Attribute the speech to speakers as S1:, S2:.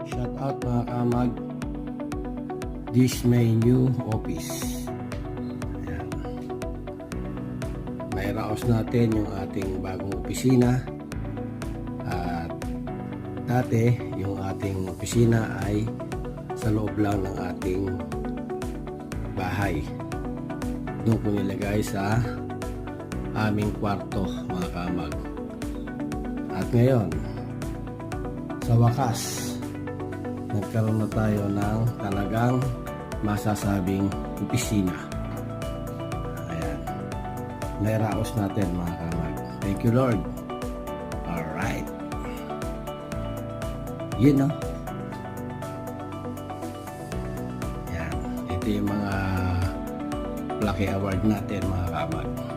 S1: Shout out mga kamag. This my new office. Ayan. Nairaos natin yung ating bagong opisina. At dati yung ating opisina ay sa loob lang ng ating bahay. Doon ko nilagay sa aming kwarto mga kamag. At ngayon, sa wakas, nagkaroon na tayo ng talagang masasabing opisina. Ayan. Nairaos natin mga kamag. Thank you Lord. Alright. Yun no. Ayan. Ito yung mga Lucky Award natin mga kamag.